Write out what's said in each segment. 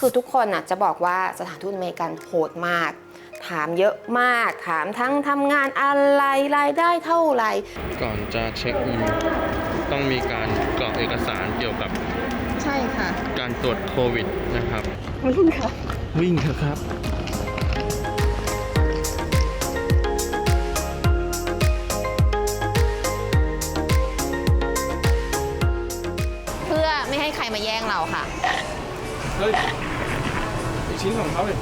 คือทุกคนจะบอกว่าสถานทูตอเมริกันโหดมากถามเยอะมากถามทั้งทำงานอะไรรายได้เท่าไหร่ก่อนจะเช็คอินต้องมีการกรอกเอกสารเกี่ยวกับใช่ค่ะการตรวจโควิดนะครับวิ่งค่ะวิ่งเถอะครับเพื่อไม่ให้ใครมาแย่งเราค่ะเฮ้ยอีกชิ้นของเขาเลย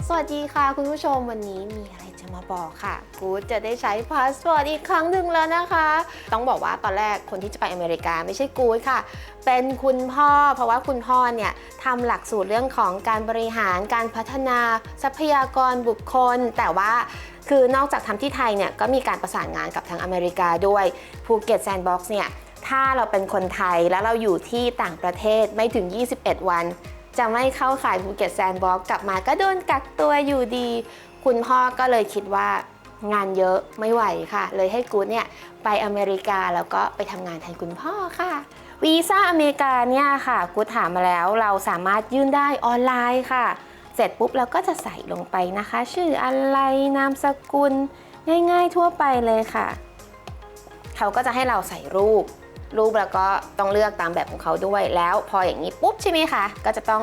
สวัสดีค่ะคุณผู้ชมวันนี้มีอะไรจะมาบอกค่ะกู๊ดจะได้ใช้พาสปอร์ตอีกครั้งหนึ่งแล้วนะคะต้องบอกว่าตอนแรกคนที่จะไปอเมริกาไม่ใช่กู๊ดค่ะเป็นคุณพ่อเพราะว่าคุณพ่อเนี่ยทำหลักสูตรเรื่องของการบริหารการพัฒนาทรัพยากรบุคคลแต่ว่าคือนอกจากทำที่ไทยเนี่ยก็มีการประสานงานกับทางอเมริกาด้วยภูเก็ตแซนด์บ็อกซ์เนี่ยถ้าเราเป็นคนไทยแล้วเราอยู่ที่ต่างประเทศไม่ถึง21วันจะไม่เข้าข่ายภูเก็ตแซนด์บ็อกซ์กลับมาก็โดนกักตัวอยู่ดีคุณพ่อก็เลยคิดว่างานเยอะไม่ไหวค่ะเลยให้กู๊ดเนี่ยไปอเมริกาแล้วก็ไปทำงานแทนคุณพ่อค่ะวีซ่าอเมริกาเนี่ยค่ะกู๊ดถามมาแล้วเราสามารถยื่นได้ออนไลน์ค่ะเสร็จปุ๊บเราก็จะใส่ลงไปนะคะชื่ออะไรนามสกุลง่ายๆทั่วไปเลยค่ะเขาก็จะให้เราใส่รูปแล้วก็ต้องเลือกตามแบบของเขาด้วยแล้วพออย่างนี้ปุ๊บใช่ไหมคะก็จะต้อง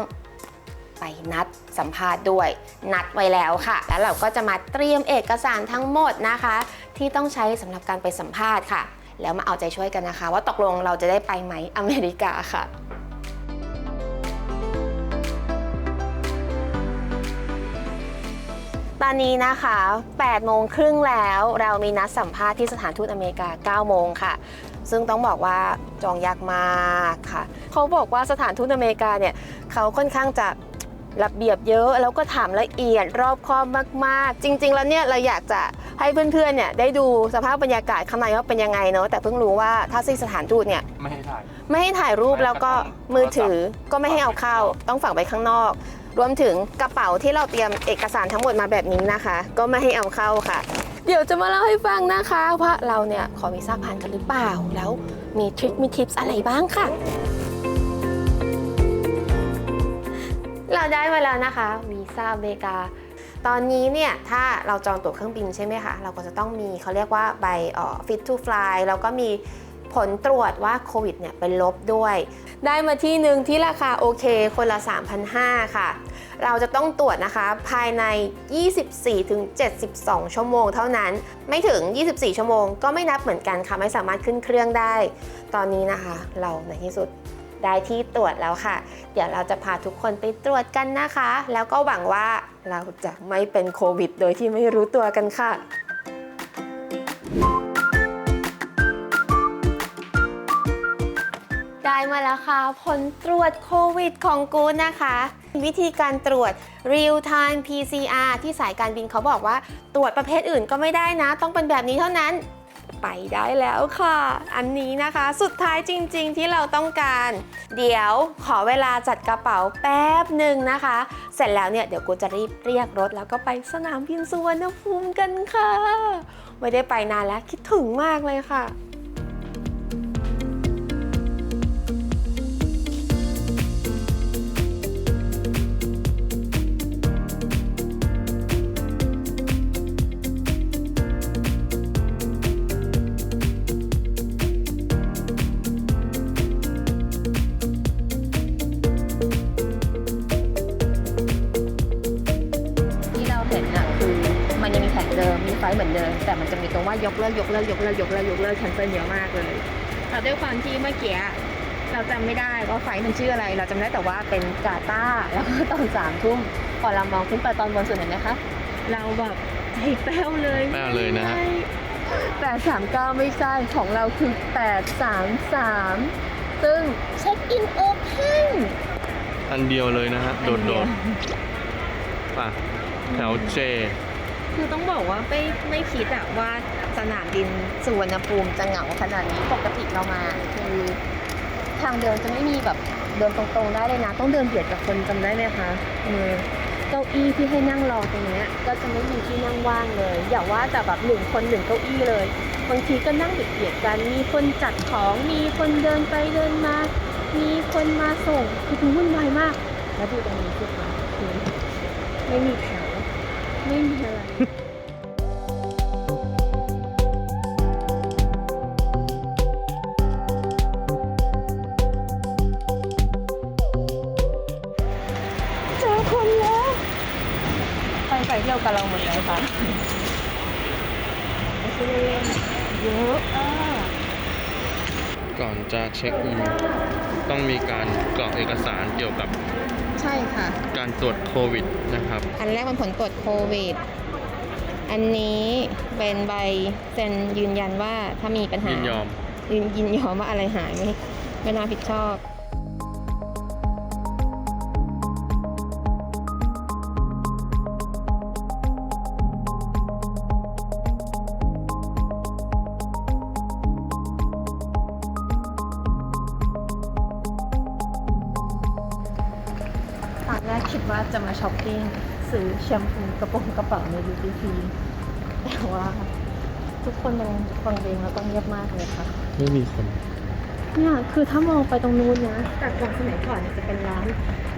ไปนัดสัมภาษณ์ด้วยนัดไว้แล้วค่ะแล้วเราก็จะมาเตรียมเอกสารทั้งหมดนะคะที่ต้องใช้สำหรับการไปสัมภาษณ์ค่ะแล้วมาเอาใจช่วยกันนะคะว่าตกลงเราจะได้ไปไหมอเมริกาค่ะตอนนี้นะคะ8:30 น.แล้วเรามีนัดสัมภาษณ์ที่สถานทูตอเมริกา9 โมงค่ะซึ่งต้องบอกว่าจองยากมากค่ะเขาบอกว่าสถานทูตอเมริกาเนี่ยเขาค่อนข้างจะระเบียบเยอะแล้วก็ถามละเอียดรอบคอบมากๆจริงๆแล้วเนี่ยเราอยากจะให้เพื่อนๆเนี่ยได้ดูสภาพบรรยากาศข้างในว่าเป็นยังไงเนาะแต่เพิ่งรู้ว่าถ้าที่สถานทูตเนี่ยไม่ให้ถ่ายรูปแล้วก็มือถือก็ไม่ให้เอาเข้าต้องฝังไว้ข้างนอกรวมถึงกระเป๋าที่เราเตรียมเอกสารทั้งหมดมาแบบนี้นะคะก็ไม่ให้เอาเข้าค่ะเดี๋ยวจะมาเล่าให้ฟังนะคะว่าเราเนี่ยขอวีซ่าผ่านกันหรือเปล่าแล้วมีทริคมีทิปส์อะไรบ้างค่ะเราได้มาแล้วนะคะวีซ่าอเมริกาตอนนี้เนี่ยถ้าเราจองตั๋วเครื่องบินใช่ไหมคะเราก็จะต้องมีเขาเรียกว่าใบfit to fly แล้วก็มีผลตรวจว่าโควิดเนี่ยเป็นลบด้วยได้มาที่หนึ่งที่ราคาโอเคคนละ 3,500 ค่ะเราจะต้องตรวจนะคะภายใน 24-72 ชั่วโมงเท่านั้นไม่ถึง 24 ชั่วโมงก็ไม่นับเหมือนกันค่ะไม่สามารถขึ้นเครื่องได้ตอนนี้นะคะเราในที่สุดได้ที่ตรวจแล้วค่ะเดี๋ยวเราจะพาทุกคนไปตรวจกันนะคะแล้วก็หวังว่าเราจะไม่เป็นโควิดโดยที่ไม่รู้ตัวกันค่ะได้มาแล้วค่ะผลตรวจโควิดของกู๊ดนะคะวิธีการตรวจ real time PCR ที่สายการบินเขาบอกว่าตรวจประเภทอื่นก็ไม่ได้นะต้องเป็นแบบนี้เท่านั้นไปได้แล้วค่ะอันนี้นะคะสุดท้ายจริงๆที่เราต้องการเดี๋ยวขอเวลาจัดกระเป๋าแป๊บหนึ่งนะคะเสร็จแล้วเนี่ยเดี๋ยวกูจะรีบเรียกรถแล้วก็ไปสนามบินสุวรรณภูมิกันค่ะไม่ได้ไปนานแล้วคิดถึงมากเลยค่ะมีไฟเหมือนเดิมแต่มันจะมีตรงว่ายกเลิกแคนเซิลเยอะมากเลยแต่ด้วยความที่เมื่อกี้เราจำไม่ได้ว่าไฟมันชื่ออะไรเราจำได้แต่ว่าเป็นกาตาร์แล้วก็ตอน3 ทุ่มพอเรามองขึ้นไปตอนบนสุดเห็นไหมคะเราแบบใจแป้วเลยนะฮะ839ไม่ใช่ของเราคือ833ซึ่งเช็คอินโอเพนอันเดียวเลยนะฮะโดดป่ะแถวเจคือต้องบอกว่าไม่คิดว่าสนามบินสุวรรณภูมิจะเหงาขนาดนี้ปกติเรามาคือทางเดินจะไม่มีแบบเดินตรงๆได้เลยนะต้องเดินเบียดกับคนจำได้ไหมคะเก้าอี้ที่ให้นั่งรอตรงนี้ก็จะไม่มีที่นั่งว่างเลยอย่าว่าแต่แบบ1 คน 1 เก้าอี้เลย บางทีก็นั่งเบียดกันมีคนจัดของมีคนเดินไปเดินมามีคนมาส่งคือวุ่นวายมากแล้วดูตรงนี้สิคะคือไม่มีแถวไม่มีอะไร เจอคนแล้วไปเที่ยวกับเราหมดแล้วค่ะเยอะก่อนจะเช็คอินต้องมีการกรอกเอกสารเกี่ยวกับ ใช่ค่ะ การตรวจโควิดนะครับ อันแรกมันผลตรวจโควิด อันนี้เป็นใบเซ็นยืนยันว่าถ้ามีปัญหา ยินยอม ยินยอมว่าอะไรหายไม่น่าผิดชอบ ตอนแรกคิดว่าจะมาช้อปปิ้งซื้อแชมพูกระเป๋าในดูตี้ฟรีแต่ว่าทุกคนมันฟังเพลงแล้วก็เงียบมากเลยค่ะ ไม่มีคน เนี่ยคือถ้ามองไปตรงนู้นนะแต่ก่อนสมัยก่อนเนี่ยจะเป็นร้าน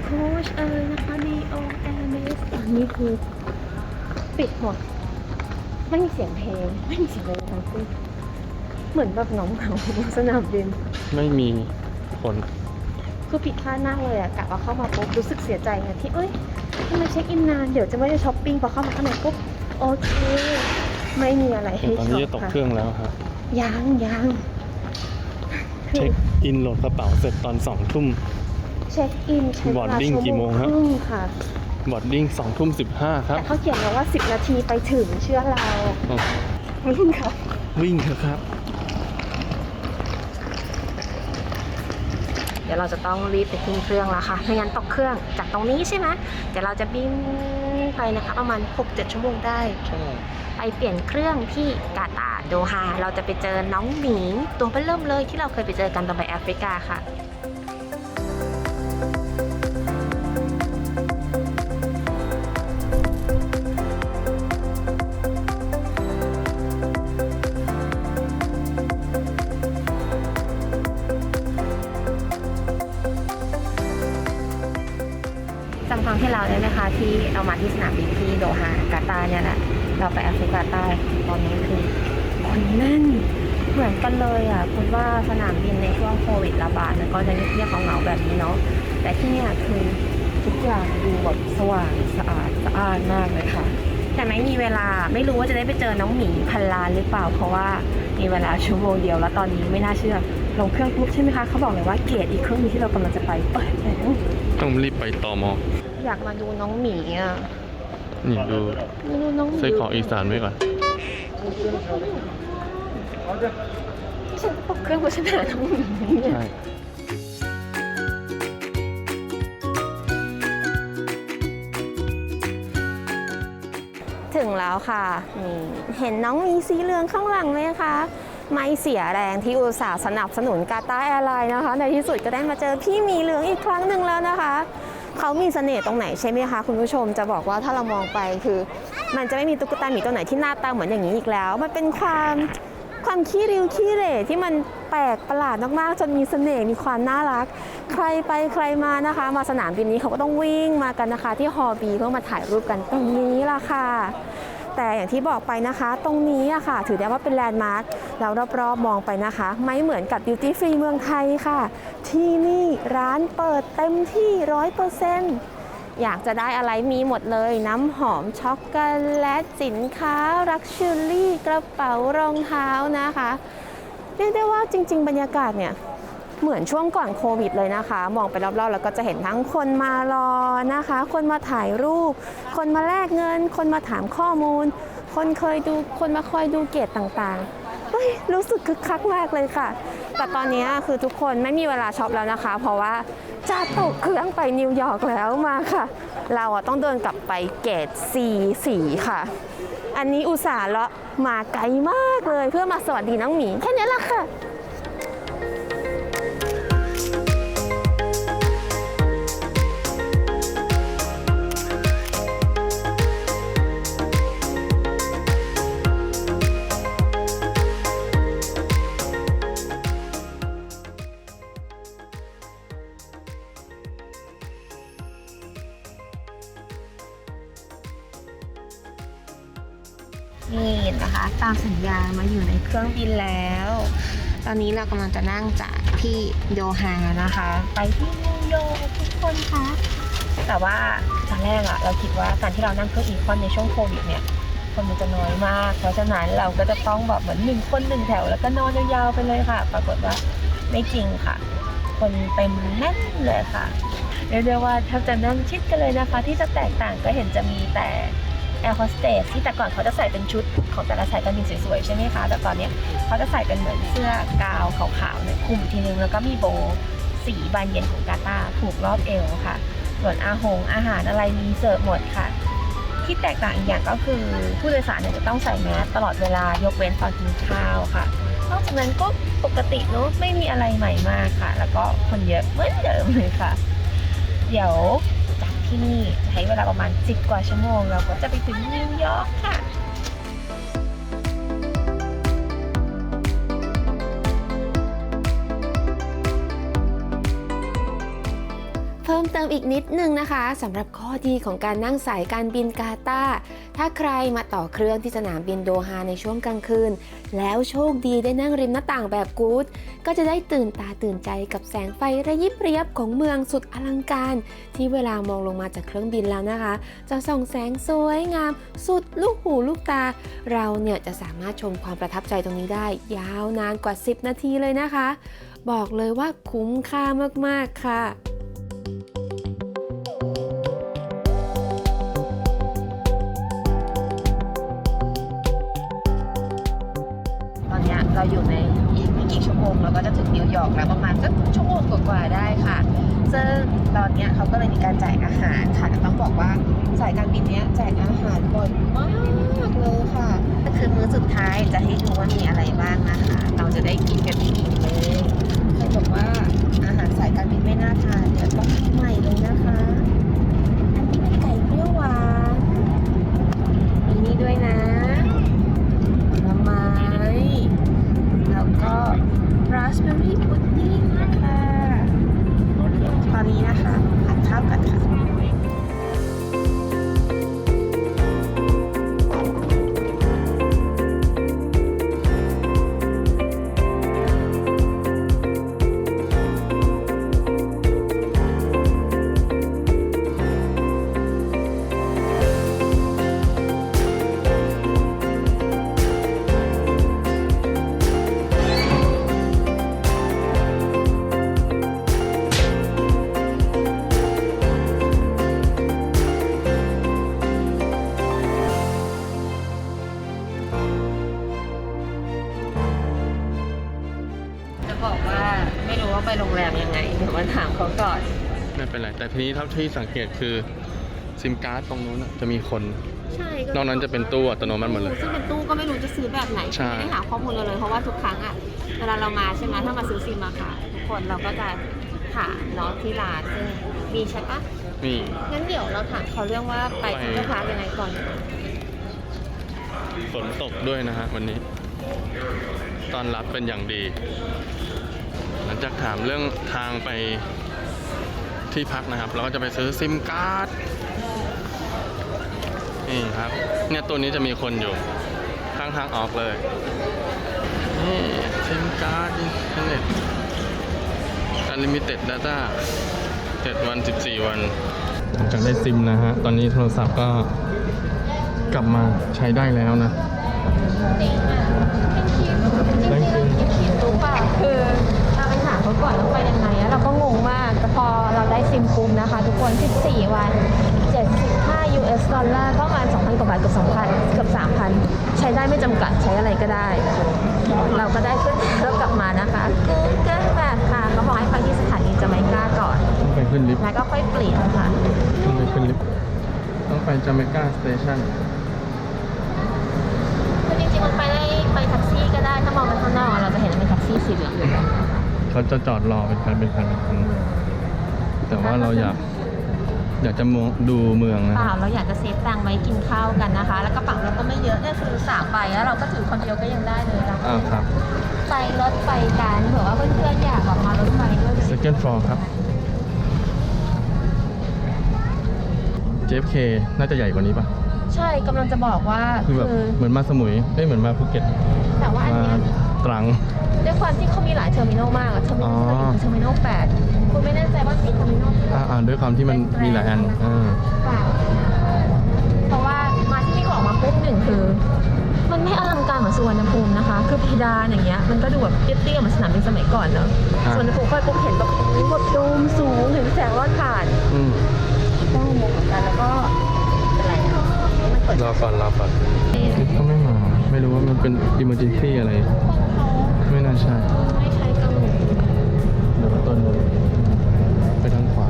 โค้ชนะคะดีโอแอร์เมสตอนนี้คือปิดหมดไม่มีเสียงเพลงไม่มีเสียงอะไรทั้งสิ้นเหมือนแบบเหงาๆสนามบิน ไม่มีคน คือผิดพลาดมากเลยอะกะว่าเข้ามาปุ๊บรู้สึกเสียใจไงที่ทำไมเช็คอินนานเดี๋ยวจะไม่ได้ช้อปปิ้งพอเข้ามาข้างในปุ๊บโอเคไม่มีอะไรให้ ตอน ช็อ นี้ ป จะตก ค่ะ เครื่องแล้วครับ ยังเช็คอินโหลดกระเป๋าเสร็จตอน2 ทุ่ม เช็คอินใช้เวลา Boarding กี่โมงครับ ชั่วครึ่ค่ะ บอร์ดดิ้ง2 ทุ่ม 15ครับ แต่เขาเขียนมาว่า10 นาทีไปถึงเชื่อเรา อ๋อ วิ่งค่ะ วิ่งเถอะครับ เดี๋ยวเราจะต้องรีบไปขึ้นเครื่องแล้วค่ะไม่งั้นตกเครื่องจากตรงนี้ใช่ไหมเดี๋ยวเราจะบินไปนะคะประมาณ 6-7 ชั่วโมงได้ ไปเปลี่ยนเครื่องที่กาตาร์โดฮาเราจะไปเจอน้องหมีตัวเริ่มเลยที่เราเคยไปเจอกันตอนไปแอฟริกาค่ะจำครั้งที่เราเนี่ยนะคะที่เรามาที่สนามบินที่โดฮากาตาร์เนี่ยแหละเราไปแอฟริกาใต้ตอนนี้คือคนแน่นเหมือนกันเลยอ่ะคุณว่าสนามบินในช่วงโควิดระบาดมันก็จะเงียบๆเหงาๆแบบนี้เนาะแต่ที่เนี่ยคือทุกอย่างดูแบบสว่างสะอาดมากเลยค่ะแต่ไม่มีเวลาไม่รู้ว่าจะได้ไปเจอน้องหมีพันล้านหรือเปล่าเพราะว่ามีเวลาชั่วโมงเดียวแล้วตอนนี้ไม่น่าเชื่อลงเครื่องปุ๊บใช่ไหมคะเขาบอกเลยว่าเกตอีกเครื่องนึงที่เรากำลังจะไปเปิดแล้ว ต้องรีบไปตม. อยากมาดูน้องหมีอ่ะ นี่ดู ดูน้องหมี ใส่ของอีสานไว้ก่อน ฉันตกเครื่องโฆษณาน้องหมีเนี่ย ใช่ ถึงแล้วค่ะนี่เห็นน้องหมีสีเหลืองข้างหลังไหมคะไม่เสียแรงที่อุตส่าห์สนับสนุนกาตาร์แอร์ไลน์นะคะในที่สุดก็ได้มาเจอพี่หมีเหลืองอีกครั้งหนึ่งแล้วนะคะเขามีเสน่ห์ตรงไหนใช่ไหมคะคุณผู้ชมจะบอกว่าถ้าเรามองไปคือ มันจะไม่มีตุ๊กตาหมีตัวไหนที่หน้าตาเหมือนอย่างนี้อีกแล้ว มันเป็นความขี้ริ้วขี้เหร่ที่มันแปลกประหลาดมากๆจนมีเสน่ห์มีความน่ารักใครไปใครมานะคะมาสนามบินนี้เขาก็ต้องวิ่งมากันนะคะที่ฮอลบีเพื่อมาถ่ายรูปกันตรงนี้ล่ะค่ะแต่อย่างที่บอกไปนะคะตรงนี้อะค่ะถือได้ว่าเป็นแลนด์มาร์คแล้วรอบๆมองไปนะคะไม่เหมือนกับดิวตี้ฟรีเมืองไทยค่ะที่นี่ร้านเปิดเต็มที่ 100%อยากจะได้อะไรมีหมดเลยน้ำหอมช็อกโกแลตสินค้าลักชัวรี่กระเป๋ารองเท้านะคะเรียกได้ว่าจริงๆบรรยากาศเนี่ยเหมือนช่วงก่อนโควิดเลยนะคะมองไปรอบๆแล้วก็จะเห็นทั้งคนมารอนะคะคนมาถ่ายรูปคนมาแลกเงินคนมาถามข้อมูลคนมาคอยดูเกตต่างๆรู้สึกคึกคักมากเลยค่ะแต่ตอนนี้คือทุกคนไม่มีเวลาช็อปแล้วนะคะเพราะว่าจะตกเครื่องไปนิวยอร์กแล้วมาค่ะเราต้องเดินกลับไปเกต C4 ค่ะอันนี้อุตส่าห์เลาะมาไกลมากเลยเพื่อมาสวัสดีน้องหมีแค่นี้แหละค่ะ นี่นะคะตามสัญญามาอยู่ในเครื่องบินแล้ว ตอนนี้เรากำลังจะนั่งจากที่โดฮานะคะ ไปที่นิวยอร์กทุกคนคะแต่ว่าตอนแรกอะเราคิดว่าการที่เรานั่งเครื่องอีคอนในช่วงโควิดเนี่ยคนมันจะน้อยมาก เพราะฉะนั้นเราก็จะต้องแบบเหมือน1 คน 1 แถวแล้วก็นอนยาวๆไปเลยค่ะ ปรากฏว่าไม่จริงค่ะ คนเต็มแน่นเลยค่ะเรียกได้ว่าแทบจะนั่งชิดกันเลยนะคะ ที่จะแตกต่างก็เห็นจะมีแต่แอร์โฮสเตสที่แต่ก่อนเขาจะใส่เป็นชุดของแต่ละสายการบินสวยๆใช่ไหมคะแต่ตอนนี้เขาจะใส่เป็นเหมือนเสื้อกาวขาวๆเนี่ยคลุมทีนึงแล้วก็มีโบสีบานเย็นของกาตาร์ผูกรอบเอวค่ะส่วนอาหารอะไรมีเสิร์ฟหมดค่ะที่แตกต่างอีกอย่างก็คือผู้โดยสารเนี่ยจะต้องใส่แมสตลอดเวลายกเว้นตอนกินข้าวค่ะนอกจากนั้นก็ปกติเนอะไม่มีอะไรใหม่มากค่ะ แล้วก็คนเยอะเหมือนเดิมเลยค่ะ เดี๋ยวจากที่นี่ใช้เวลาประมาณ10 กว่าชั่วโมงเราก็จะไปถึงนิวยอร์กค่ะ เพิ่มเติมอีกนิดนึงนะคะสำหรับข้อดีของการนั่งสายการบินกาตาร์ถ้าใครมาต่อเครื่องที่สนามบินโดฮาในช่วงกลางคืนแล้วโชคดีได้นั่งริมหน้าต่างแบบกู๊ดก็จะได้ตื่นตาตื่นใจกับแสงไฟระยิบระยับของเมืองสุดอลังการที่เวลามองลงมาจากเครื่องบินแล้วนะคะจะส่องแสงสวยงามสุดลูกหูลูกตาเราเนี่ยจะสามารถชมความประทับใจตรงนี้ได้ยาวนานกว่า10 นาทีเลยนะคะบอกเลยว่าคุ้มค่ามากๆค่ะเราอยู่ในอีกไม่กี่ชั่วโมงเราก็จะถึงนิวยอร์กแล้วประมาณสักชั่วโมงกว่าๆได้ค่ะซึ่งตอนนี้เขาก็เลยมีการแจกอาหารค่ะแต่ต้องบอกว่าสายการบินนี้แจกอาหารบ่อยมากเลยค่ะคือมื้อสุดท้ายจะให้ดูว่ามีอะไรบ้างนะคะเราจะได้กินกันอิ่มเลยใครบอกว่าอาหารสายการบินไม่น่าทานเนี่ยต้องใหม่เลยนะคะอันนี้เป็นไก่เปรี้ยวหวานมีนี่ด้วยนะผลไม้แล้วก็ราสเบอร์รี่พุดดิ้งนะคะตอนนี้นะคะทานข้าวกันค่ะบอกว่าไม่รู้ว่าไปโรงแรมยังไงเดี๋ยวมาถามเขาก่อนไม่เป็นไรแต่ทีนี้เท่าที่สังเกตคือซิมการ์ดตรงนู้นจะมีคนใช่นอกนั้นจะเป็นตู้อัตโนมัติหมดเลยซึ่งเป็นตู้ก็ไม่รู้จะซื้อแบบไหนไม่ได้หาข้อมูลเลยเพราะว่าทุกครั้งอ่ะเวลาเรามาใช่ไหมถ้ามาซื้อซิมมาค่ะทุกคนเราก็จะถามน้องที่ร้านซึ่งมีใช่ปะมีงั้นเดี๋ยวเราถามเขาเรื่องว่าไปเซ็นทรัลพาร์คยังไงก่อนฝนตกด้วยนะฮะวันนี้ต้อนรับเป็นอย่างดีหลังจากถามเรื่องทางไปที่พักนะครับเราก็จะไปซื้อซิมการ์ดนี่ครับเนี่ยตัวนี้จะมีคนอยู่ข้างทางออกเลยนี่ซิมการ์ดอินเทอร์เน็ต Unlimited Data 7 วัน 14 วันหลังจากได้ซิมนะฮะตอนนี้โทรศัพท์ก็กลับมาใช้ได้แล้วนะรู้ป่ะคือเราไปถามเขาก่อนว่าไปยังไงแล้วเราก็งงมากแต่พอเราได้ซิมปุ๊บนะคะทุกคน14 วัน75 US ดอลลาร์ก็ประมาณ 2,000 กว่าบาทเกือบ 2,000 เกือบ 3,000 ใช้ได้ไม่จำกัดใช้อะไรก็ได้เราก็ได้ขึ้นแล้วกลับมานะคะเกินแบบค่ะก็บอกให้ไปที่สถานีจาเมกาก่อนต้องไปขึ้นลิฟต์แล้วก็ค่อยเปลี่ยนค่ะต้องไปขึ้นลิฟต์ต้องไปจาเมกาสเตชันคือจริงๆมันไปได้ไปแท็กซี่ก็ได้ถ้ามองไปข้างนอกเราจะเห็นเป็นแท็กซี่สีเหลืองอยู่เขาจะจอดรอเป็นคันแต่ว่าเราอยากจะมองดูเมืองนะเราอยากจะเซฟตังค์ไว้กินข้าวกันนะคะแล้วกระเป๋าเราก็ไม่เยอะเนี่ยคือ3 ใบแล้วเราก็ถือคนเดียวก็ยังได้เลยนะครับไปรถไฟกันเผื่อว่าเพื่อนๆอยากออกมารถไฟด้วย Second floor ครับ JFK น่าจะใหญ่กว่านี้ป่ะ ใช่กำลังจะบอกว่า คือแบบเหมือนมาสมุยเหมือนมาภูเก็ต แต่ว่าอัน มา เนี้ย ตรัง ด้วยความที่เขามีหลายเทอร์มินอลมากอะเทอร์มินอลที่เราอยู่คือเทอร์มินอล8คุณไม่แน่ใจว่ามีเทอร์มินอลที่ ด้วยความที่มันมีหลายอัน เปล่าเพราะว่ามาที่นี่ก็ออกมาปุ๊บหนึ่งคือ มันไม่อลังการเหมือนสุวรรณภูมินะคะ คือเพดานอย่างเงี้ยมันก็ดูแบบเตี้ยๆเหมือนสนามบินสมัยก่อนเนอะสุวรรณภูมิก็ปุ๊บเห็นแบบแบบโดมสูงเห็นแสงรอดผ่านได้งงเหมือนกันแล้วก็เป็นไรอะมันเปิด รอก่อนก็ไม่มาไม่รู้ว่ามันเป็น emergency อะไร ไม่น่าใช่ ไม่ใช้กระโหลก เดี๋ยวต้นไปทางขวา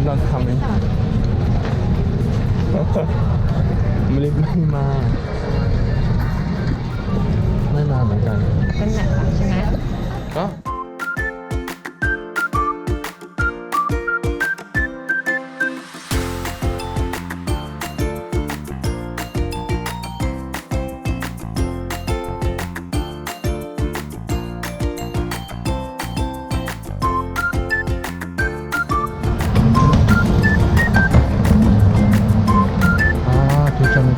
นอนทำเองไม่รีบไม่มาเหมือนกัน เป็นแบบใช่ไหม ก็ทุกจำเลย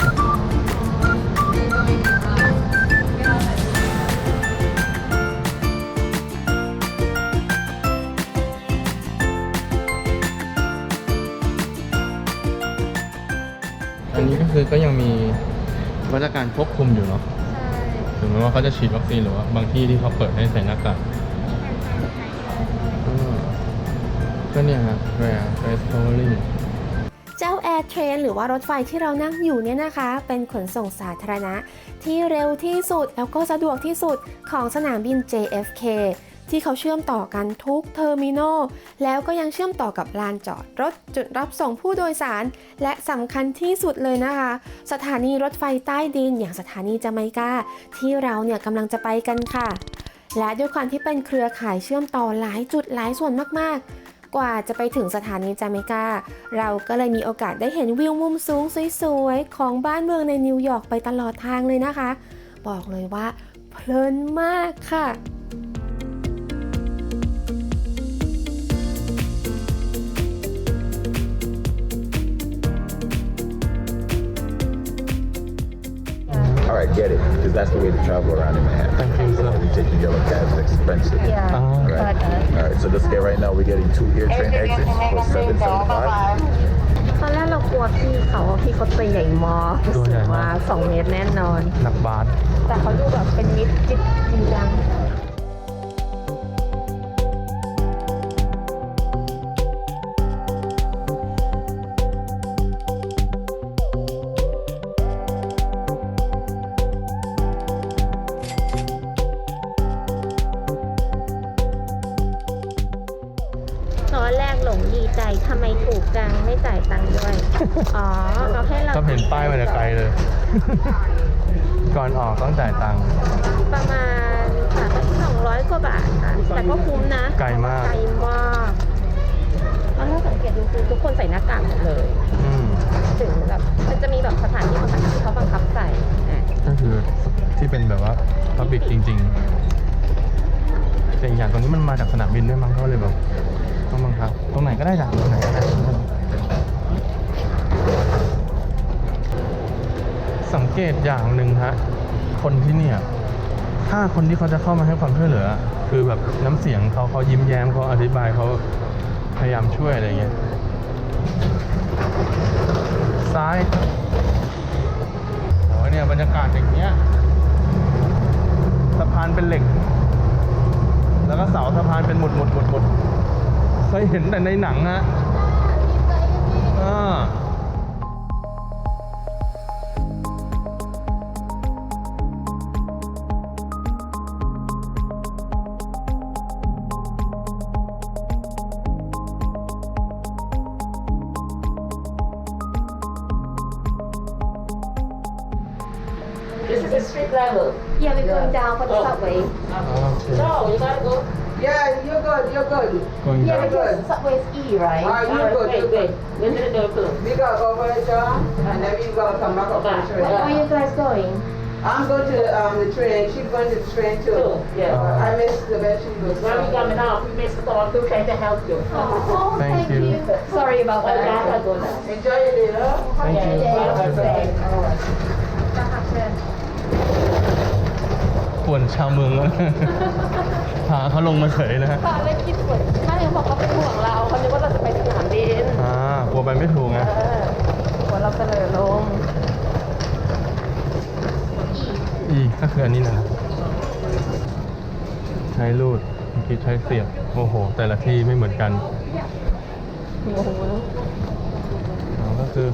อันนี้ก็คือก็ยังมีมาตรการควบคุมอยู่เนาะ ถึงแม้ว่าเขาจะฉีดวัคซีนหรือว่าบางที่ที่เขาเปิดให้ใส่หน้ากากก็เนี่ยครับ Rare Face Covering เจ้า Air Train หรือว่ารถไฟที่เรานั่งอยู่เนี่ยนะคะ เป็นขนส่งสาธารณะที่เร็วที่สุดแล้วก็สะดวกที่สุดของสนามบิน JFK ที่เขาเชื่อมต่อกันทุกเทอร์มินอลแล้วก็ยังเชื่อมต่อกับลานจอดรถจุดรับส่งผู้โดยสารและสำคัญที่สุดเลยนะคะ สถานีรถไฟใต้ดินอย่างสถานีจาไมกาที่เราเนี่ยกำลังจะไปกันค่ะ และด้วยความที่เป็นเครือข่ายเชื่อมต่อหลายจุดหลายส่วนมากๆ กว่าจะไปถึงสถานีจาไมกาเราก็เลยมีโอกาสได้เห็นวิวมุมสูงสวยๆของบ้านเมืองในนิวยอร์กไปตลอดทางเลยนะคะ บอกเลยว่าเพลินมากค่ะ All right, get it, because that's the way to travel around in Manhattan. Thank you, sir. You take the yellow cab, it's expensive. Yeah. All right. All right, so let's get right now. We're getting 2 air train exits for $7.75. ตอนแรกเรากลัวพี่เขาตัวใหญ่มากสูงมาก2 เมตรแน่นอน หนักบาส แต่เขาดูแบบเป็นมิตรจิตจริงจัง ตอนแรกหลงดีใจทำไมถูกจังไม่จ่ายตังค์ด้วย อ๋อเขาให้เรา ก็เห็นป้ายมาแต่ไกลเลย ก่อนออกต้องจ่ายตังค์ ประมาณค่ะ200 กว่าบาทค่ะ แต่ก็คุ้มนะ ไกลมาก ไกลมากแล้วถ้าสังเกตดูคือทุกคนใส่หน้ากากหมดเลย ถึงแบบมันจะมีแบบสถานที่บางสถานที่เขาบังคับใส่อ่ะ ก็คือที่เป็นแบบว่า public จริงๆแต่อีกอย่างตรงนี้มันมาจากสนามบินด้วยมั้งเขาเลยแบบต้องบังคับตรงไหนก็ได้จ้ะตรงไหนก็ได้สังเกตอย่างหนึ่งฮะคนที่เนี่ยถ้าคนที่เขาจะเข้ามาให้ความช่วยเหลือ คือแบบน้ำเสียงเขายิ้มแย้มเขาอธิบายเขาพยายามช่วยอะไรเงี้ยซ้ายโอ้ยเนี่ยบรรยากาศอย่างเงี้ยสะพานเป็นเหล็กแล้วก็เสาสะพานเป็นหมุดเคยเห็นแต่ในหนังฮะThis is the street level. Yeah, we're going down for the subway. No, you gotta go. Yeah, you're good, you're good. going Yeah, down because subway is E, right? Alright, you're good, you're good. When did they open? We gotta go for the job, and then we gotta come back up for the Where are train. you guys going? I'm going to the train. She's going to the train too. Too, yeah. I missed the best she was. When we coming out, we missed the call. We're trying to help you. Thank you Sorry about Oh, that yeah, I go now. Enjoy your day, love. Thank youป่วนชาวเมืองแล้ว พาเขาลงมาเฉยนะฮะ ตอนแรกคิดเหมือนถ้ายังบอกเขาเป็นห่วงเราเขาคิดว่าเราจะไปสนามบิน กลัวไปไม่ถูกไง หัวเราเสลอลง ก็คืออันนี้นะใช้รูดเมื่อกี้ใช้เสียบโอ้โห แต่ละที่ไม่เหมือนกันก็คือ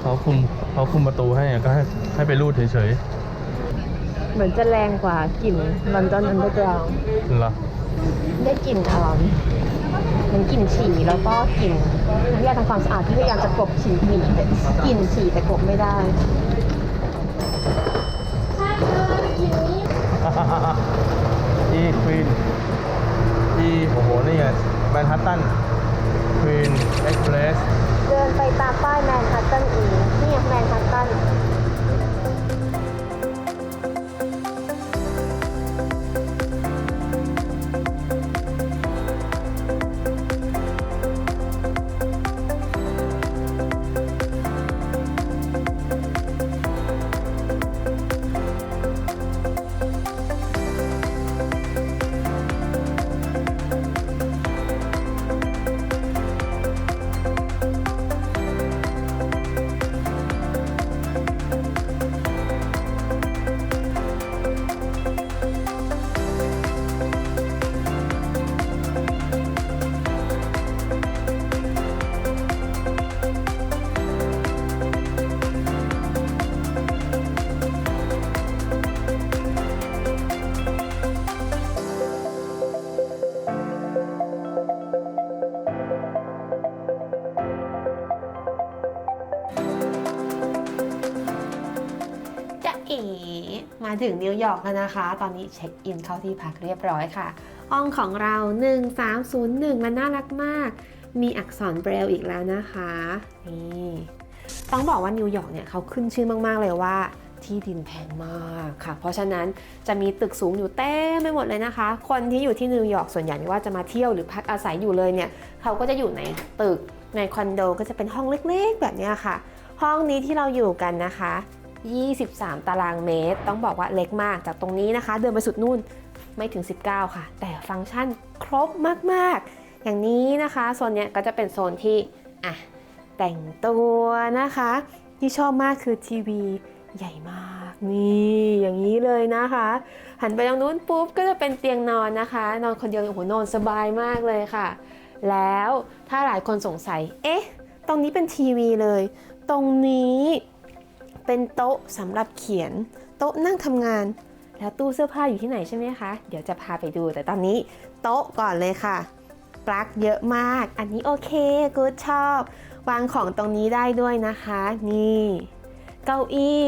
เขาคุมประตูให้ก็ให้ไปรูดเฉย เหมือนจะแรงกว่ากลิ่นลอนดอนอันเดอร์กราวด์ ๆเหรอ ได้กลิ่นเหมือนกลิ่นฉี่แล้วก็กลิ่นน้ำยาทำความสะอาดที่พยายามจะกลบฉี่กลิ่นฉี่แต่กลบไม่ได้ อีควีนโอ้โห นี่ไงแมนฮัตตันควีนเอ็กซ์เพรส เดินไปตามป้ายแมนฮัตตันอีกนี่แมนฮัตตันมาถึงนิวยอร์กแล้วนะคะ ตอนนี้เช็คอินเข้าที่พักเรียบร้อยค่ะ ห้องของเรา 1301 มันน่ารักมาก มีอักษรเบรลอีกแล้วนะคะ นี่ต้องบอกว่านิวยอร์กเนี่ยเขาขึ้นชื่อมากๆเลยว่าที่ดินแพงมากค่ะ เพราะฉะนั้นจะมีตึกสูงอยู่เต็มไปหมดเลยนะคะ คนที่อยู่ที่นิวยอร์กส่วนใหญ่ไม่ว่าจะมาเที่ยวหรือพักอาศัยอยู่เลยเนี่ยเขาก็จะอยู่ในตึกในคอนโดก็จะเป็นห้องเล็กๆแบบนี้ค่ะ ห้องนี้ที่เราอยู่กันนะคะ23 ตารางเมตรต้องบอกว่าเล็กมากจากตรงนี้นะคะเดินไปสุดนู่นไม่ถึง19ค่ะแต่ฟังก์ชันครบมากๆอย่างนี้นะคะโซนเนี้ยก็จะเป็นโซนที่แต่งตัวนะคะที่ชอบมากคือทีวีใหญ่มากนี่อย่างนี้เลยนะคะหันไปตรงนู้นปุ๊บก็จะเป็นเตียงนอนนะคะนอนคนเดียวโอ้โหนอนสบายมากเลยค่ะแล้วถ้าหลายคนสงสัยตรงนี้เป็นทีวีเลยตรงนี้เป็นโต๊ะสำหรับเขียนโต๊ะนั่งทำงานแล้วตู้เสื้อผ้าอยู่ที่ไหนใช่ไหมคะเดี๋ยวจะพาไปดูแต่ตอนนี้โต๊ะก่อนเลยค่ะปลั๊กเยอะมากอันนี้โอเคกู๊ดชอบวางของตรงนี้ได้ด้วยนะคะนี่เก้าอี้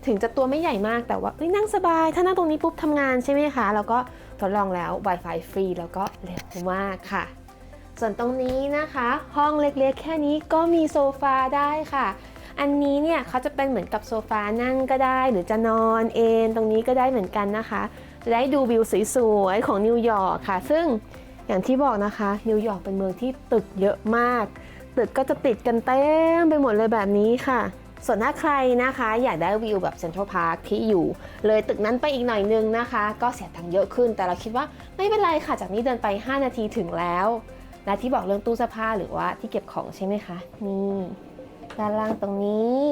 ถึงจะตัวไม่ใหญ่มากแต่ว่านั่งสบายถ้านั่งตรงนี้ปุ๊บทำงานใช่ไหมคะแล้วก็ทดลองแล้ว Wi-Fi ฟรีแล้วก็เร็วมากค่ะส่วนตรงนี้นะคะห้องเล็กๆแค่นี้ก็มีโซฟาได้ค่ะอันนี้เนี่ยเขาจะเป็นเหมือนกับโซฟานั่งก็ได้หรือจะนอนเอนตรงนี้ก็ได้เหมือนกันนะคะจะได้ดูวิวสวยๆของนิวยอร์กค่ะซึ่งอย่างที่บอกนะคะนิวยอร์กเป็นเมืองที่ตึกเยอะมากตึกก็จะติดกันเต็มไปหมดเลยแบบนี้ค่ะส่วนถ้าใครนะคะอยากได้วิวแบบเซ็นทรัลพาร์คที่อยู่เลยตึกนั้นไปอีกหน่อยนึงนะคะก็เสียตังค์เยอะขึ้นแต่เราคิดว่าไม่เป็นไรค่ะจากนี้เดินไป5 นาทีถึงแล้วและที่บอกเรื่องตู้เสื้อผ้าหรือว่าที่เก็บของใช่ไหมคะนี่ด้านล่างตรงนี้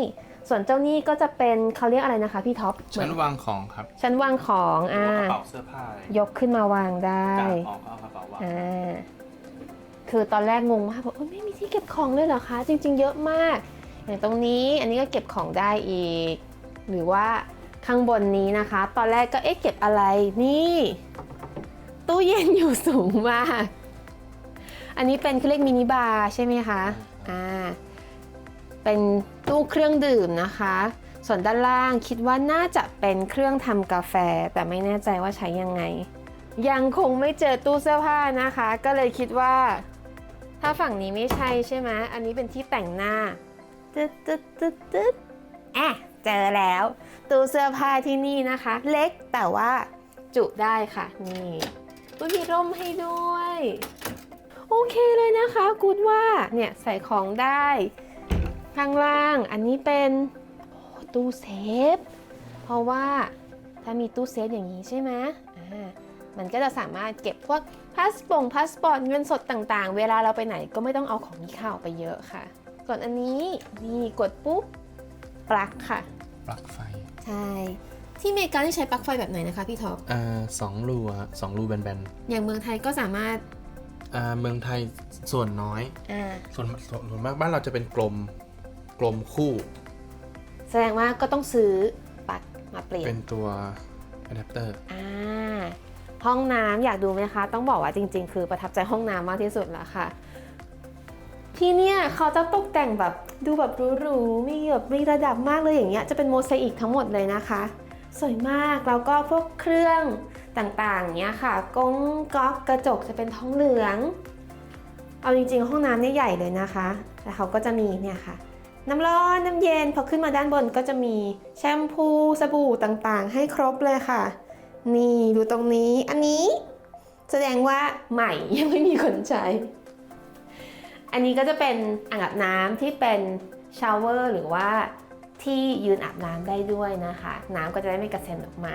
ส่วนเจ้านี่ก็จะเป็นเขาเรียกอะไรนะคะพี่ท็อปชั้นวางของครับชั้นวางของ กระเป๋าเสื้อผ้ายกขึ้นมาวางได้ออกเอากระเป๋าวางคือตอนแรกงงมากบอกไม่มีที่เก็บของเลยเหรอคะจริงๆเยอะมากอย่างตรงนี้อันนี้ก็เก็บของได้อีกหรือว่าข้างบนนี้นะคะตอนแรกก็เก็บอะไรนี่ตู้เย็นอยู่สูงมากอันนี้เป็นเขาเรียกมินิบาร์ใช่ไหมคะเป็นตู้เครื่องดื่มนะคะส่วนด้านล่างคิดว่าน่าจะเป็นเครื่องทำกาแฟแต่ไม่แน่ใจว่าใช้ยังไงยังคงไม่เจอตู้เสื้อผ้านะคะก็เลยคิดว่าถ้าฝั่งนี้ไม่ใช่ใช่ไหมอันนี้เป็นที่แต่งหน้าตึ๊ด เจอแล้ว ตู้เสื้อผ้าที่นี่นะคะ เล็กแต่ว่าจุได้ค่ะนี่มีร่มให้ด้วย โอเคเลยนะคะกูดว่าเนี่ยใส่ของได้ข้างล่างอันนี้เป็นตู้เซฟเพราะว่าถ้ามีตู้เซฟอย่างนี้ใช่ไหมมันก็จะสามารถเก็บพวกพาสปอร์ตเงินสดต่างๆเวลาเราไปไหนก็ไม่ต้องเอาของมีค่าไปเยอะค่ะกดอันนี้นี่กดปุ๊บปลั๊กค่ะ ปลั๊กไฟ ใช่ที่อเมริกาที่ใช้ปลั๊กไฟแบบไหนนะคะพี่ท็อป 2 รูฮะ2 รูแบน อย่างเมืองไทยก็สามารถ ๆเมืองไทยส่วนน้อย ส่วนมากบ้านเราจะเป็นกลมคู่ แสดงว่าก็ต้องซื้อปลั๊กมาเปลี่ยน เป็นตัวอะแดปเตอร์ ห้องน้ำอยากดูไหมคะต้องบอกว่าจริงๆคือประทับใจห้องน้ำมากที่สุดแล้วค่ะที่เนี่ยเขาจะตกแต่งแบบดูแบบหรูๆมีระดับมากเลยอย่างเงี้ยจะเป็นโมเสอิกทั้งหมดเลยนะคะสวยมากแล้วก็พวกเครื่องต่างๆเนี้ยค่ะก๊อกกระจกจะเป็นทองเหลืองเอาจริงๆห้องน้ำเนี่ยใหญ่เลยนะคะแล้วเขาก็จะมีเนี่ยค่ะน้ำร้อนน้ำเย็นพอขึ้นมาด้านบนก็จะมีแชมพูสบู่ต่างๆให้ครบเลยค่ะนี่ดูตรงนี้อันนี้แสดงว่าใหม่ยังไม่มีคนใช้อันนี้ก็จะเป็นอ่างอาบน้ำที่เป็นชาวเวอร์หรือว่าที่ยืนอาบน้ำได้ด้วยนะคะน้ำก็จะได้ไม่กระเซ็นออกมา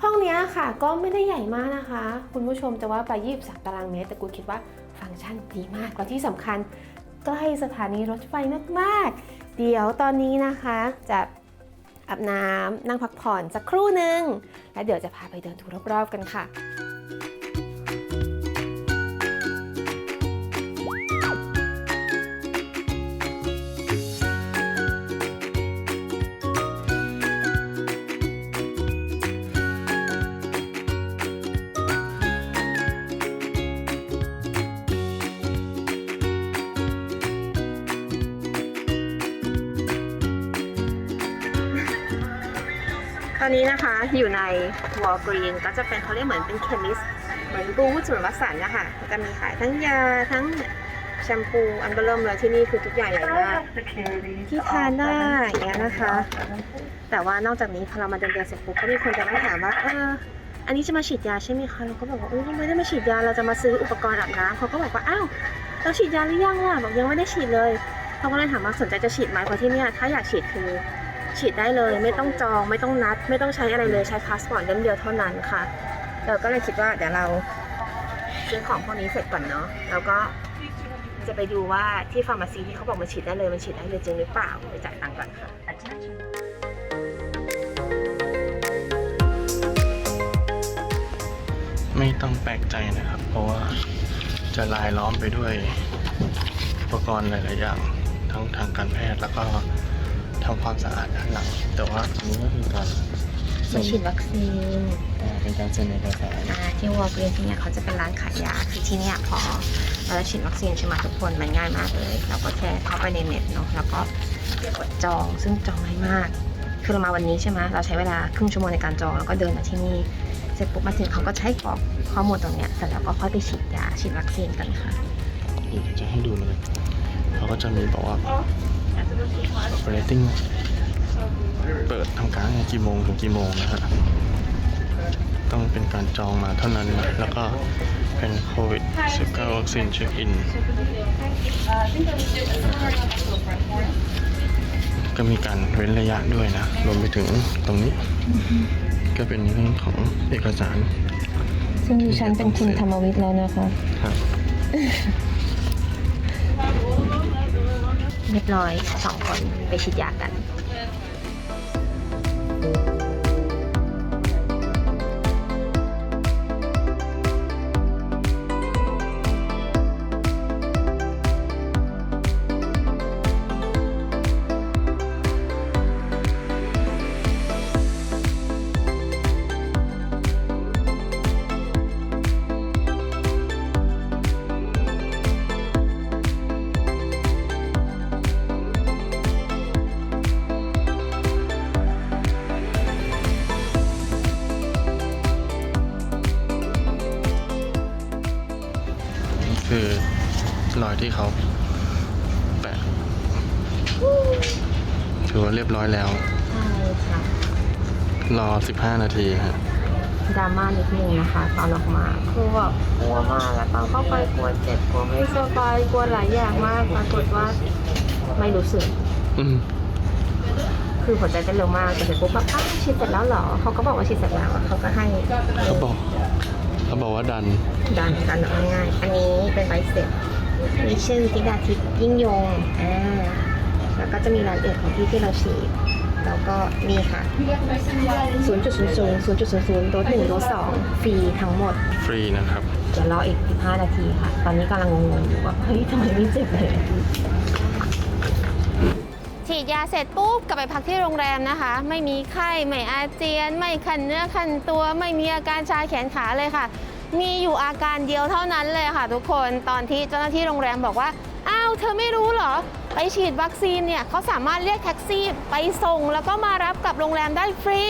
ห้องนี้ค่ะก็ไม่ได้ใหญ่มากนะคะคุณผู้ชมจะว่าไป23ตารางเมตรแต่กูคิดว่าฟังก์ชันดีมากแล้วที่สำคัญใกล้สถานีรถไฟมากๆเดี๋ยวตอนนี้นะคะจะอาบน้ำนั่งพักผ่อนสักครู่หนึ่งแล้วเดี๋ยวจะพาไปเดินดูรอบๆกันค่ะตอนนี้นะคะอยู่ใน Walgreen ก็จะเป็นเขาเรียกเหมือนเป็นเคมิสเหมือนบูธส่วนวัสดุนะคะจะมีขายทั้งยาทั้งแชมพูอันเบอร์เริ่มเลยที่นี่คือทุกอย่างใหญ่มากที่ทานได้อย่างเงี้ยนะคะแต่ว่านอกจากนี้พอเรามาเดินเสร็จปุ๊บก็มีคนจะมาถามว่าอันนี้จะมาฉีดยาใช่ไหมคะเราก็บอกว่าไม่ได้มาฉีดยาเราจะมาซื้ออุปกรณ์อาบน้ำเขาก็บอกว่าอ้าวเราฉีดยาหรือยังล่ะบอกยังไม่ได้ฉีดเลยเขาก็เลยถามว่าสนใจจะฉีดไหมเพราะที่เนี่ยถ้าอยากฉีดคือฉีดได้เลยไม่ต้องจองไม่ต้องนัดไม่ต้องใช้อะไรเลยใช้พาสปอร์ตเล่มเดียวเท่านั้นค่ะเราก็เลยคิดว่าเดี๋ยวเราซื้อของพวกนี้เสร็จก่อนเนาะแล้วก็จะไปดูว่าที่ฟาร์มาซีที่เขาบอกมันฉีดได้เลยจริงหรือเปล่าไปจ่ายตังค์ก่อนค่ะไม่ต้องแปลกใจนะครับเพราะว่าจะลายล้อมไปด้วยอุปกรณ์หลายๆอย่างทั้งทางการแพทย์แล้วก็ทำความสะอาดด้านหลังแต่ว่าอันนี้ก็คือการมาฉีดวัคซีนเป็นการเซ็นเอกสาร ที่ Walgreen ที่เนี่ยเขาจะเป็นร้านขายยาคือที่เนี่ยพอเราจะฉีดวัคซีนใช่ไหมทุกคนมันง่ายมากเลยเราก็แค่เข้าไปในเน็ตเนาะแล้วก็กดจองซึ่งจองง่ายมากคือเรามาวันนี้ใช่ไหมเราใช้เวลาครึ่งชั่วโมงในการจองแล้วก็เดินมาที่นี่เสร็จปุ๊บมาถึงเขาก็ใช้กรอกข้อมูลตรงเนี้ยเสร็จแล้วก็ค่อยไปฉีดยาฉีดวัคซีนกันค่ะเดี๋ยวจะให้ดูเลยเขาก็จะมีบอกว่า operating เปิดทำการกี่โมงถึงกี่โมงนะฮะต้องเป็นการจองมาเท่านั้นแล้วก็เป็นโควิด-19 วัคซีนเช็คอินก็มีการเว้นระยะด้วยนะรวมไปถึงตรงนี้ก็เป็นเรื่องของเอกสารซึ่งดิฉันเป็นคุณธรรมวิทย์แล้วนะคะครับเรียบร้อย2 คนไปฉีดยากันคือรอยที่เขาแปะถือว่าเรียบร้อยแล้ว รอ 15 นาทีฮะ ดราม่านิดนึงนะคะตอนออกมาคือแบบกลัวมากอะตอนเข้าไปกลัวเจ็บกลัวไม่สบายกลัวหลายอย่างมากปรากฏว่าไม่รู้สึก อืม คือหัวใจเต้นเร็วมากแต่เสร็จปุ๊บแบบอ้าวฉีดเสร็จแล้วเหรอเขาก็บอกว่าฉีดเสร็จแล้วเขาก็ให้ เขาบอกว่าดัน ดันแบบง่ายๆอันนี้เป็นใบเสร็จมีชื่อธิดาทิพย์ยิ่งยงแล้วก็จะมีรายละเอียดของที่เราฉีดแล้วก็นี่ค่ะ 0.00 0.00 โดส1โดส2ฟรีทั้งหมด ฟรีนะครับ เดี๋ยวรออีก 15 นาทีค่ะ ตอนนี้กำลังงงๆอยู่ว่าเฮ้ยทำไมไม่เจ็บเลยฉีดยาเสร็จปุ๊บกลับไปพักที่โรงแรมนะคะ ไม่มีไข้ไม่อาเจียน ไม่คันเนื้อคันตัวไม่มีอาการชาแขนขาเลยค่ะ มีอยู่อาการเดียวเท่านั้นเลยค่ะทุกคนตอนที่เจ้าหน้าที่โรงแรมบอกว่าอ้าวเธอไม่รู้เหรอไปฉีดวัคซีนเนี่ยเขาสามารถเรียกแท็กซี่ไปส่งแล้วก็มารับกลับโรงแรมได้ฟรี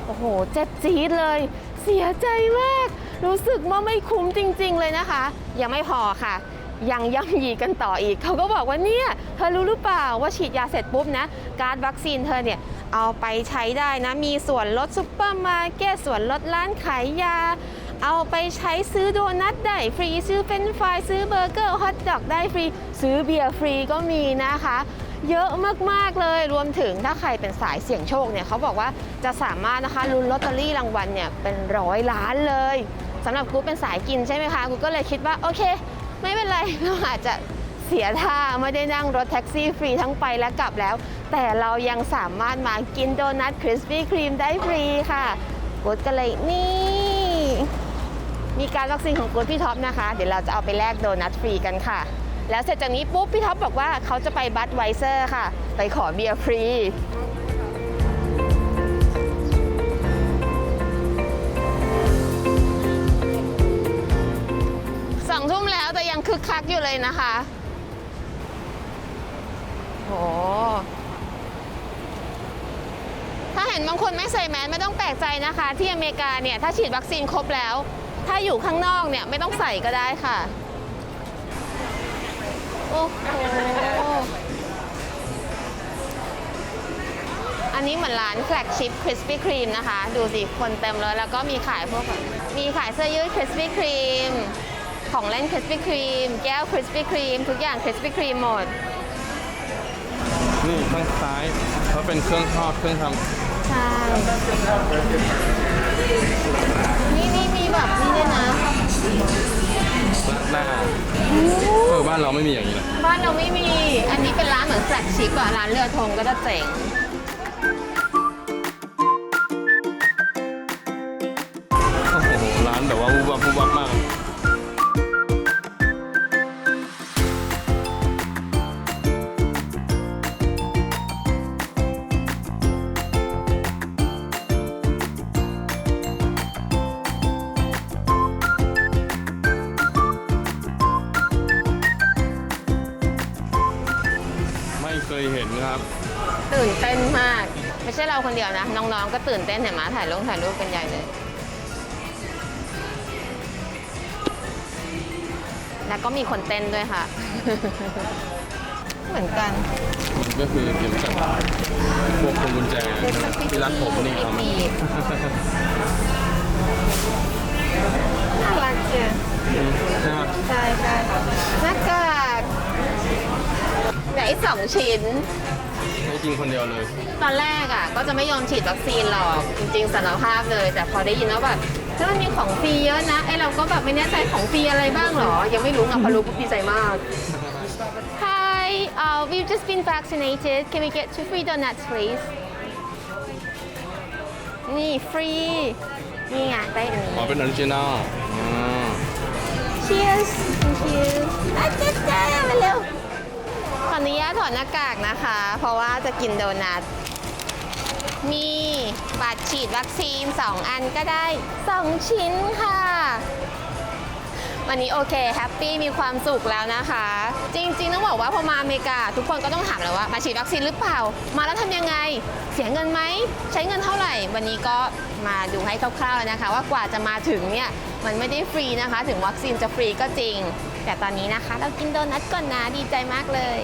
โอ้โหเจ็บจี๊ดเลยเสียใจมากรู้สึกว่าไม่คุ้มจริงๆเลยนะคะยังไม่พอค่ะยังย่ำยีกันต่ออีกเขาก็บอกว่าเนี่ยเธอรู้หรือเปล่าว่าฉีดยาเสร็จปุ๊บนะการ์ดวัคซีนเธอเนี่ยเอาไปใช้ได้นะมีส่วนลดซุปเปอร์มาร์เก็ตส่วนลดร้านขายยาเอาไปใช้ซื้อโดนัทได้ฟรีซื้อเฟรนช์ฟรายซื้อเบอร์เกอร์ฮอทดอกได้ฟรีซื้อเบียร์ฟรีก็มีนะคะเยอะมากๆเลยรวมถึงถ้าใครเป็นสายเสี่ยงโชคเนี่ยเขาบอกว่าจะสามารถนะคะลุ้นลอตเตอรี่รางวัลเนี่ยเป็น100 ล้านเลยสำหรับกูเป็นสายกินใช่ไหมคะกูก็เลยคิดว่าโอเคไม่เป็นไรเราอาจจะเสียท่าไม่ได้นั่งรถแท็กซี่ฟรีทั้งไปและกลับแล้วแต่เรายังสามารถมากินโดนัทคริสปี้ครีมได้ฟรีค่ะกูก็เลยนี่มีการวัคซีนของกูดพี่ท็อปนะคะเดี๋ยวเราจะเอาไปแลกโดนัทฟรีกันค่ะแล้วเสร็จจากนี้ปุ๊บพี่ท็อปบอกว่าเขาจะไปบัดไวเซอร์ค่ะไปขอเบียร์ฟรี2 ทุ่มแล้วแต่ยังคึกคักอยู่เลยนะคะโหถ้าเห็นบางคนไม่ใส่แมสไม่ต้องแปลกใจนะคะที่อเมริกาเนี่ยถ้าฉีดวัคซีนครบแล้วถ้าอยู่ข้างนอกเนี่ยไม่ต้องใส่ก็ได้ค่ะโอ้โหอันนี้เหมือนร้านแฟลกชิพคริสปี้ครีมนะคะดูสิคนเต็มเลยแล้วก็มีขายพวกมีขายเสื้อยืดคริสปี้ครีมของเล่นคริสปี้ครีมแก้วคริสปี้ครีมทุกอย่างคริสปี้ครีมหมด นี่ข้างซ้ายเขาเป็นเครื่องทอดเครื่องทำ ใช่นี่มีแบบนี้ด้วยนะ หน้าบ้านเราไม่มีอย่างนี้นะ บ้านเราไม่มีอันนี้เป็นร้านเหมือนแฟลกชิพอะร้านเรือธงก็จะเจ๋งโอ้โหร้านแบบว่าวุบวับมากไม่เคยเห็นครับ ตื่นเต้นมากไม่ใช่เราคนเดียวนะน้องๆก็ตื่นเต้นเห็นไหมถ่ายรูปกันใหญ่เลยแล้วก็มีคนเต้นด้วยค่ะ เหมือนกัน มันก็คือเข็มขัดพวกพวงกุญแจที่รัดผมนี่เอามา น่ารักเชียวใช่หน้ากากไหน2 ชิ้นให้จริงคนเดียวเลย ตอนแรกอ่ะก็จะไม่ยอมฉีดวัคซีนหรอกจริงๆสารภาพเลยแต่พอได้ยินว่าแบบถ้ามันมีของฟรีเยอะนะไอเราก็แบบไม่แน่ใจของฟรีอะไรบ้างหรอยังไม่รู้ไงพอรู้ปุ๊บดีใจมาก Hi we've just been vaccinated can we get 2 free donuts please นี่ฟรีนี่ไงได้อันนี้ อ๋อเป็นออริจินัล Cheers thank you จ้ามาเร็วขออนุญาตถอดหน้ากากนะคะ เพราะว่าจะกินโดนัทมีบัตรฉีดวัคซีน2 อันก็ได้2 ชิ้นค่ะวันนี้โอเคแฮปปี้มีความสุขแล้วนะคะ จริงๆต้องบอกว่าพอมาอเมริกาทุกคนก็ต้องถามแล้วว่ามาฉีดวัคซีนหรือเปล่ามาแล้วทำยังไงเสียเงินไหมใช้เงินเท่าไหร่วันนี้ก็มาดูให้คร่าวๆนะคะว่ากว่าจะมาถึงเนี่ยมันไม่ได้ฟรีนะคะถึงวัคซีนจะฟรีก็จริงแต่ตอนนี้นะคะเรากินโดนัทก่อนนะดีใจมากเลย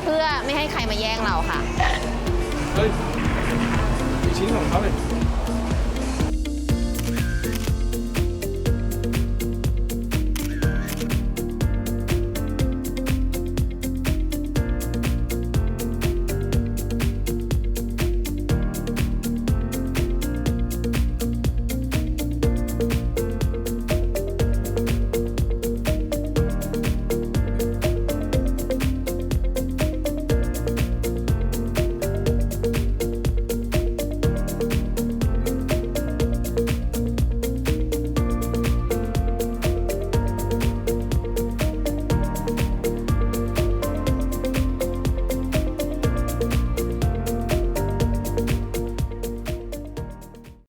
เพื่อไม่ให้ใครมาแย่งเราค่ะ เฮ้ยชิ้นของเขาเลย